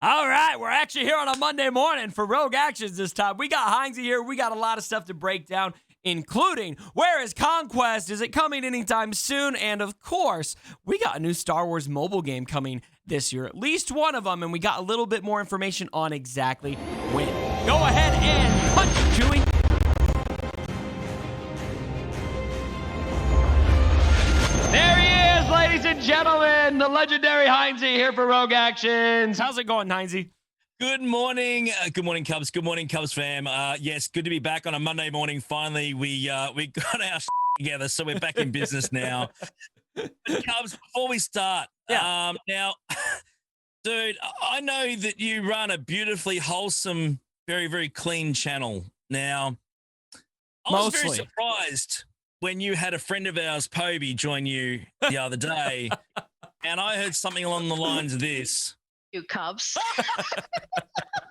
All right, we're actually here on a Monday morning for Rogue Actions this time. We got Heinze here. We got a lot of stuff to break down, including where is Conquest? Is it coming anytime soon? And of course, we got a new Star Wars mobile game coming this year, at least one of them, and we got a little bit more information on exactly when. Go ahead and punch, Chewie. There he is, ladies and gentlemen, the legendary Heinze here for Rogue Actions. How's it going, Heinze? Good morning. Good morning, Cubs. Good morning, Cubs fam. Yes, good to be back on a Monday morning. Finally, we got our together, so we're back in business now. But Cubs, before we start, now, dude, I know that you run a beautifully wholesome, very, very clean channel. Now, I was very surprised when you had a friend of ours, Poby, join you the other day, and I heard something along the lines of this. You Cubs.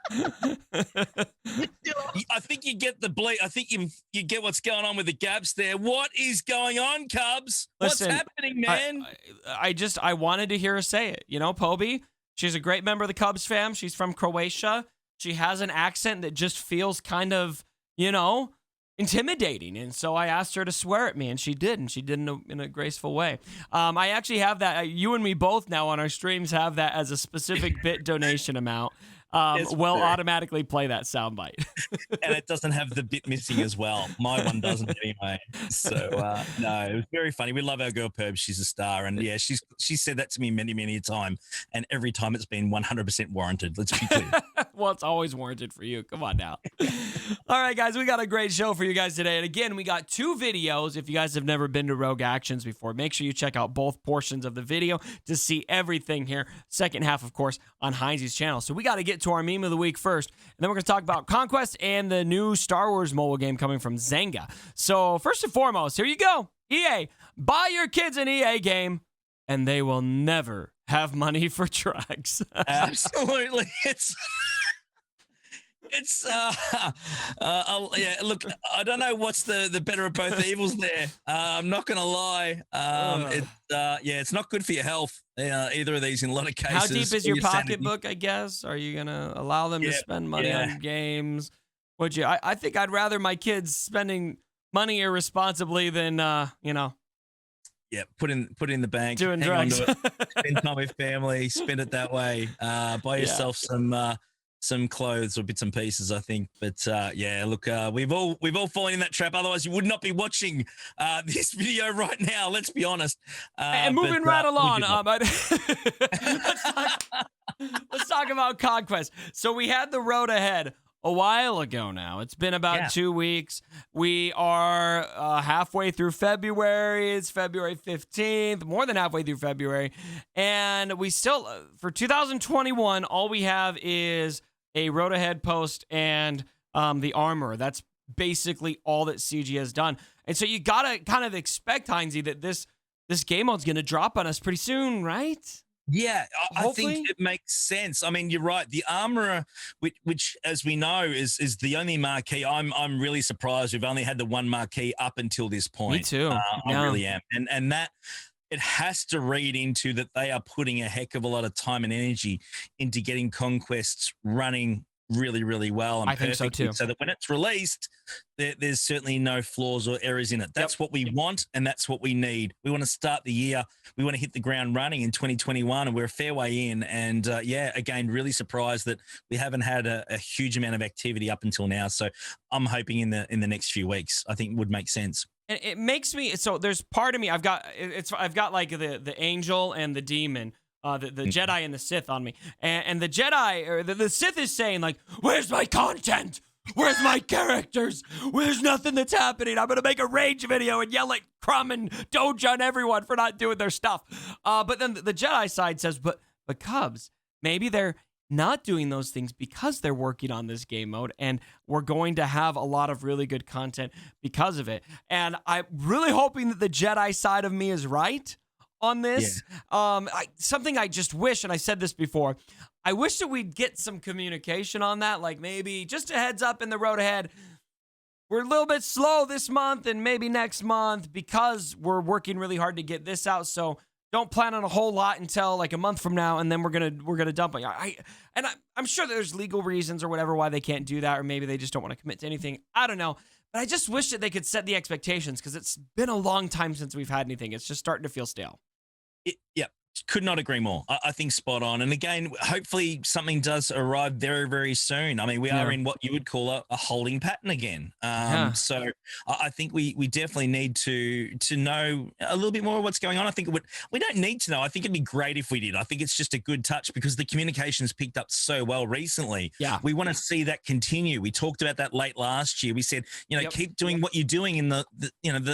I think you get the bleep. I think you get what's going on with the gaps there. What is going on, Cubs? Listen, what's happening, man? I wanted to hear her say it. You know, Poby, she's a great member of the Cubs fam. She's from Croatia. She has an accent that just feels kind of, intimidating. And so I asked her to swear at me, and she did. And she did in a graceful way. I actually have that. You and me both now on our streams have that as a specific bit donation amount. We'll automatically play that soundbite. And it doesn't have the bit missing as well. My one doesn't anyway. So, no, it was very funny. We love our girl Perb. She's a star. And yeah, she said that to me many, many a time. And every time it's been 100% warranted. Let's be clear. Well, it's always warranted for you. Come on now. All right, guys, we got a great show for you guys today. And again, we got two videos. If you guys have never been to Rogue Actions before, make sure you check out both portions of the video to see everything here. Second half, of course, on Heinze's channel. So we got to get to our meme of the week first, and then we're going to talk about Conquest and the new Star Wars mobile game coming from Zynga. So first and foremost, here you go. EA, buy your kids an EA game, and they will never have money for drugs. Absolutely. Yeah, look, I don't know what's the better of both evils there. I'm not going to lie. It's not good for your health, either of these in a lot of cases. How deep is your pocketbook, I guess? Are you going to allow them to spend money on games? Would you? I think I'd rather my kids spending money irresponsibly than, Yeah, put in the bank. Doing drugs. Spend time with family. Spend it that way. Buy yourself some clothes or bits and pieces, I think. But look, we've all fallen in that trap. Otherwise, you would not be watching this video right now. Let's be honest. And moving right along, let's talk about Conquest. So we had the road ahead a while ago now. It's been about 2 weeks. We are halfway through February. It's February 15th, more than halfway through February. And we still, for 2021, all we have is a road ahead post and the armor. That's basically all that CG has done. And so you got to kind of expect, Heinze, that this game mode's going to drop on us pretty soon, right? Yeah, I think it makes sense. I mean, you're right. The armorer, which as we know, is the only marquee. I'm really surprised we've only had the one marquee up until this point. Me too. I really am. And that it has to read into that they are putting a heck of a lot of time and energy into getting Conquests running really, really well. And I think so too. So that when it's released, there's certainly no flaws or errors in it. That's what we want, and that's what we need. We want to start the year. We want to hit the ground running in 2021, and we're a fair way in. And again, really surprised that we haven't had a huge amount of activity up until now. So I'm hoping in the next few weeks, I think would make sense. And it makes me, so there's part of me, I've got like the angel and the demon. The Jedi and the Sith on me. And the Jedi, or the Sith is saying, like, where's my content? Where's my characters? There's nothing that's happening. I'm going to make a rage video and yell at Crumb and Doge on everyone for not doing their stuff. But then the Jedi side says, but Cubs, maybe they're not doing those things because they're working on this game mode, and we're going to have a lot of really good content because of it. And I'm really hoping that the Jedi side of me is right on this. Something I just wish, and I said this before, I wish that we'd get some communication on that, like maybe just a heads up in the road ahead. We're a little bit slow this month and maybe next month because we're working really hard to get this out. So don't plan on a whole lot until like a month from now, and then we're gonna dump it. I'm sure there's legal reasons or whatever why they can't do that, or maybe they just don't want to commit to anything. I don't know, but I just wish that they could set the expectations because it's been a long time since we've had anything. It's just starting to feel stale. Yeah, could not agree more. I think spot on. And again, hopefully something does arrive very, very soon. I mean, we are in what you would call a holding pattern again. So I think we definitely need to know a little bit more of what's going on. I think we don't need to know. I think it'd be great if we did. I think it's just a good touch because the communication's picked up so well recently. Yeah. We want to see that continue. We talked about that late last year. We said, keep doing what you're doing in the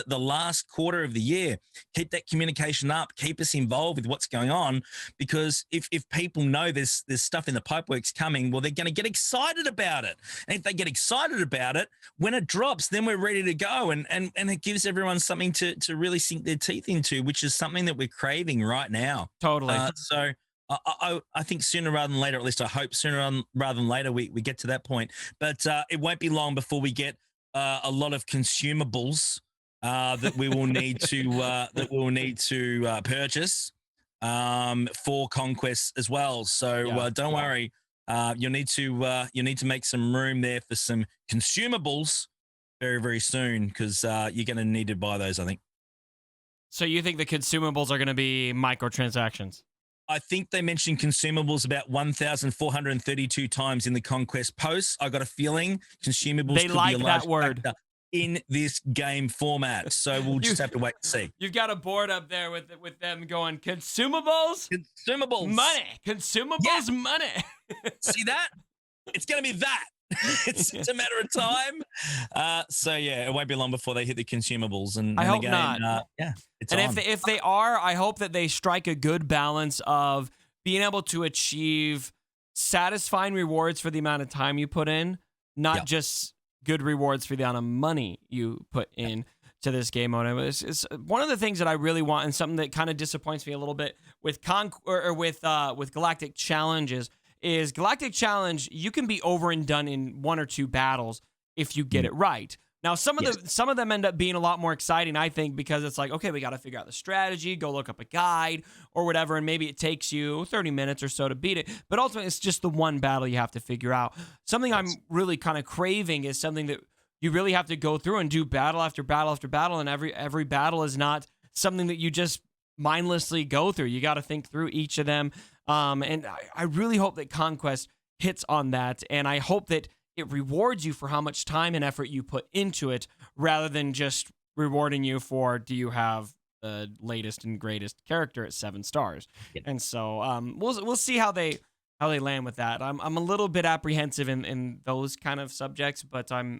last quarter of the year. Keep that communication up. Keep us involved with what's going on, because if people know there's stuff in the pipeworks coming, well, they're going to get excited about it. And if they get excited about it, when it drops, then we're ready to go. And it gives everyone something to really sink their teeth into, which is something that we're craving right now. Totally. So I think sooner rather than later, at least I hope sooner rather than later, we get to that point. But it won't be long before we get a lot of consumables that we will need to purchase for Conquest as well. So don't worry, you'll need to make some room there for some consumables very, very soon, because you're going to need to buy those, I think. So you think the consumables are going to be microtransactions? I think they mentioned consumables about 1,432 times in the Conquest posts. I got a feeling consumables they could like be a large that word in this game format. So we'll just have to wait and see. You've got a board up there with them going consumables, money, consumables, money. See that? It's going to be that. It's a matter of time. So yeah, it won't be long before they hit the consumables. And I hope again, not. It's and on. if they are, I hope that they strike a good balance of being able to achieve satisfying rewards for the amount of time you put in, not just good rewards for the amount of money you put in to this game mode. It's one of the things that I really want, and something that kind of disappoints me a little bit with with Galactic Challenges is Galactic Challenge. You can be over and done in 1 or 2 battles if you get it right. Now, some of them end up being a lot more exciting, I think, because it's like, okay, we got to figure out the strategy, go look up a guide or whatever, and maybe it takes you 30 minutes or so to beat it. But ultimately, it's just the one battle you have to figure out. Something I'm really kind of craving is something that you really have to go through and do battle after battle after battle, and every battle is not something that you just mindlessly go through. You got to think through each of them, and I really hope that Conquest hits on that, and I hope that it rewards you for how much time and effort you put into it, rather than just rewarding you for, do you have the latest and greatest character at 7 stars? Yeah. And so we'll see how they land with that. I'm a little bit apprehensive in those kind of subjects, but I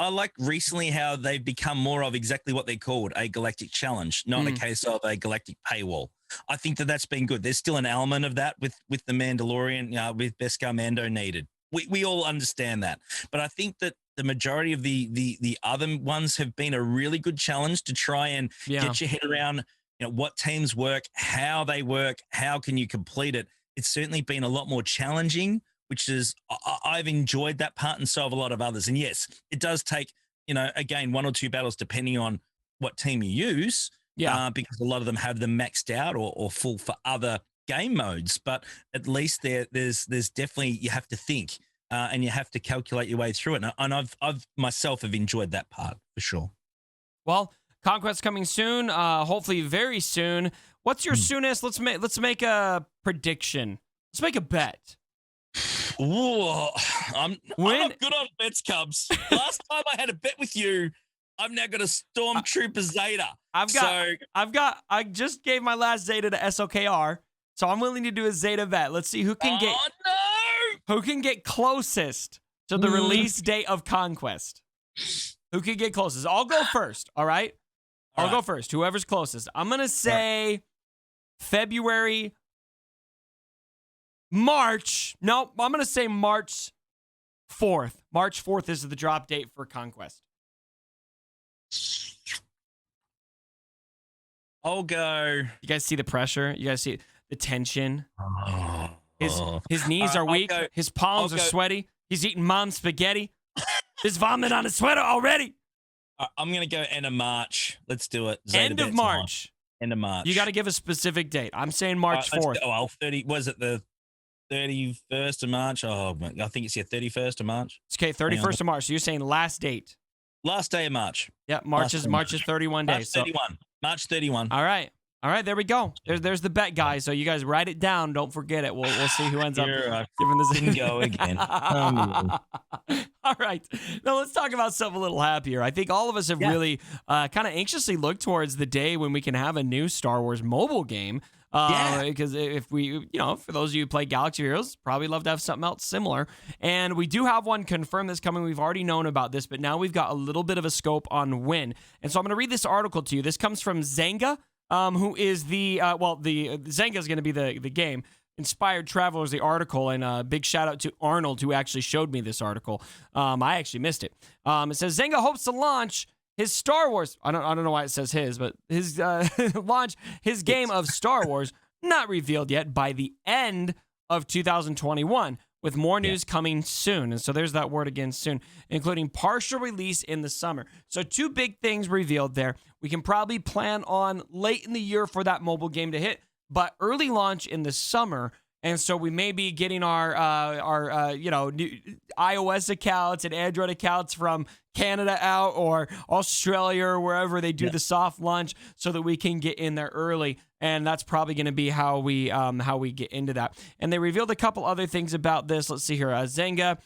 like recently how they've become more of exactly what they're called, a galactic challenge, not a case of a galactic paywall. I think that's been good. There's still an element of that with the Mandalorian, with Beskar Mando needed. We all understand that, but I think that the majority of the other ones have been a really good challenge to try and get your head around, what teams work, how they work, how can you complete it. It's certainly been a lot more challenging, which is, I've enjoyed that part, and so have a lot of others. And yes, it does take, again, 1 or 2 battles depending on what team you use. Because a lot of them have them maxed out or full for other game modes. But at least there's definitely, you have to think and you have to calculate your way through it. And I've myself have enjoyed that part for sure. Well, Conquest coming soon, hopefully very soon. What's your soonest? Let's make a prediction. Let's make a bet. Ooh, I'm not good on bets, Cubs. Last time I had a bet with you, I've now got a Stormtrooper Zeta. I just gave my last Zeta to SOKR, so I'm willing to do a Zeta bet. Let's see who can get closest to the release date of Conquest. Who can get closest? I'll go first, all right? I'll go first, whoever's closest. I'm going to say March. No, I'm going to say March 4th. March 4th is the drop date for Conquest. I'll go. You guys see the pressure? You guys see the tension? His knees are weak. His palms are sweaty. He's eating mom's spaghetti. There's vomit on his sweater already. I'm going to go end of March. Let's do it. Zeta End of bets on. March. End of March. You got to give a specific date. I'm saying All March right, 4th. well, 30, was it the 31st of March? Oh, I think it's your 31st of March. Okay, 31st of March. So you're saying last date. Last day of March. Yeah, March is 31 days. March 31. March 31. All right. All right, there we go. There's the bet, guys. So you guys write it down. Don't forget it. We'll see who ends up giving this. Bingo again. All right. Now let's talk about something a little happier. I think all of us have really kind of anxiously looked towards the day when we can have a new Star Wars mobile game. Because if we, for those of you who play Galaxy Heroes, probably love to have something else similar. And we do have one confirmed that's coming. We've already known about this, but now we've got a little bit of a scope on when. And so I'm going to read this article to you. This comes from Zanga, who is the Zanga is going to be the game. Inspired Traveler is the article, and a big shout out to Arnold, who actually showed me this article. I actually missed it. It says Zanga hopes to launch his Star Wars. I don't know why it says his, but his launch his game of Star Wars, not revealed yet, by the end of 2021, with more news coming soon. And so there's that word again, soon, including partial release in the summer. So 2 big things revealed there. We can probably plan on late in the year for that mobile game to hit, but early launch in the summer. And so we may be getting our new iOS accounts and Android accounts from Canada out, or Australia, or wherever they do the soft launch, so that we can get in there early. And that's probably going to be how we get into that. And they revealed a couple other things about this. Let's see here. Zanga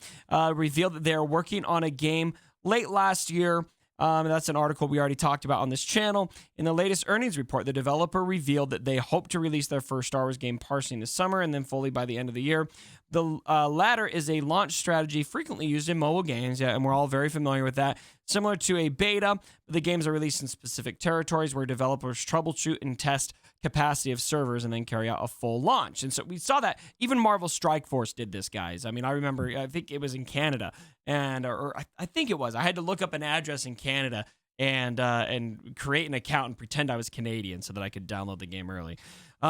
revealed that they're working on a game late last year. That's an article we already talked about on this channel. In the latest earnings report, the developer revealed that they hope to release their first Star Wars game partially this summer and then fully by the end of the year. The latter is a launch strategy frequently used in mobile games, and we're all very familiar with that. Similar to a beta, the games are released in specific territories where developers troubleshoot and test capacity of servers and then carry out a full launch. And so we saw that even Marvel Strike Force did this, guys. I mean, I remember, I think it was in Canada, or I think it was. I had to look up an address in Canada and create an account and pretend I was Canadian so that I could download the game early.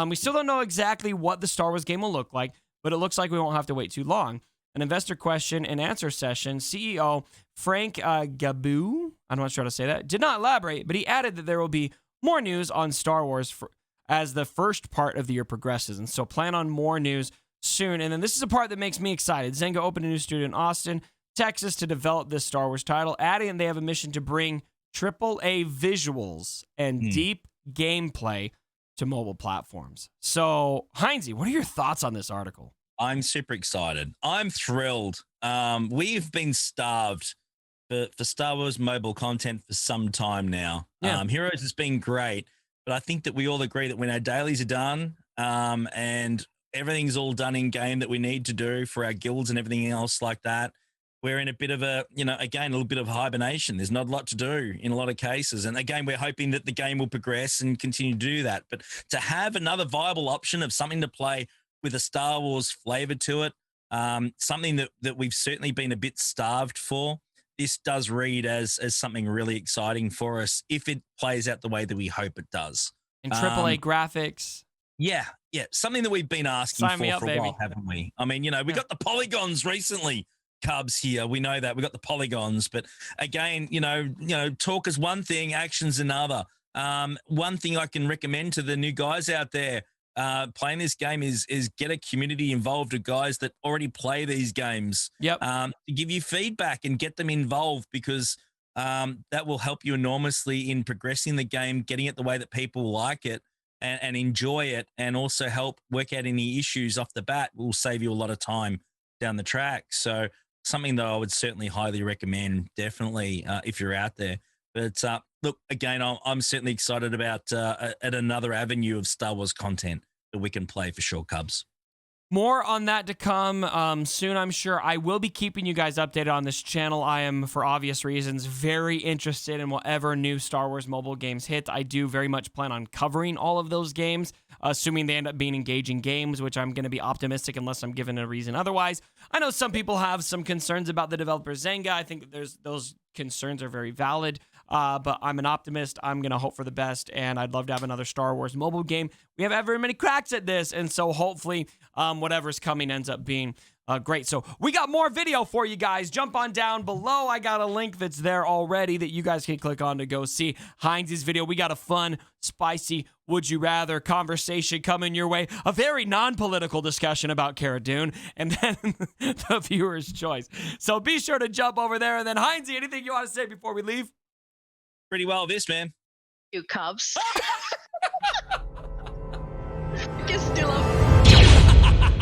We still don't know exactly what the Star Wars game will look like, but it looks like we won't have to wait too long. An investor question and answer session, CEO Frank Gabou, I'm not sure how to say that, did not elaborate, but he added that there will be more news on Star Wars as the first part of the year progresses. And so plan on more news soon. And then this is the part that makes me excited. Zynga opened a new studio in Austin, Texas to develop this Star Wars title, adding they have a mission to bring AAA visuals and deep gameplay to mobile platforms. So, Heinzie, what are your thoughts on this article? I'm super excited. I'm thrilled. We've been starved for Star Wars mobile content for some time now. Yeah. Heroes has been great, but I think that we all agree that when our dailies are done and everything's all done in game that we need to do for our guilds and everything else like that, we're in a bit of a, again, a little bit of hibernation. There's not a lot to do in a lot of cases. And again, we're hoping that the game will progress and continue to do that. But to have another viable option of something to play with a Star Wars flavor to it, something that we've certainly been a bit starved for, this does read as something really exciting for us if it plays out the way that we hope it does. And AAA graphics. Yeah. Something that we've been asking for a baby. while, haven't we? I mean, we got the polygons recently. Cubs here, we know that we got the polygons, but again, talk is one thing, action's another. One thing I can recommend to the new guys out there playing this game is get a community involved of guys that already play these games. Yep. To give you feedback and get them involved, because that will help you enormously in progressing the game, getting it the way that people like it and enjoy it, and also help work out any issues off the bat. Will save you a lot of time down the track. So something that I would certainly highly recommend, definitely, if you're out there. But look, again, I'm certainly excited about at another avenue of Star Wars content that we can play for sure, Cubs. More on that to come soon, I'm sure. I will be keeping you guys updated on this channel. I am, for obvious reasons, very interested in whatever new Star Wars mobile games hit. I do very much plan on covering all of those games, assuming they end up being engaging games, which I'm going to be optimistic unless I'm given a reason otherwise. I know some people have some concerns about the developer Zynga. I think that those concerns are very valid. but I'm an optimist. I'm going to hope for the best, and I'd love to have another Star Wars mobile game. We have ever many cracks at this, and so hopefully whatever's coming ends up being great. So we got more video for you guys. Jump on down below. I got a link that's there already that you guys can click on to go see Heinz's video. We got a fun, spicy, would you rather conversation coming your way. A very non-political discussion about Cara Dune, and then the viewer's choice. So be sure to jump over there. And then Heinz, anything you want to say before we leave? Pretty well this, man. You Cubs.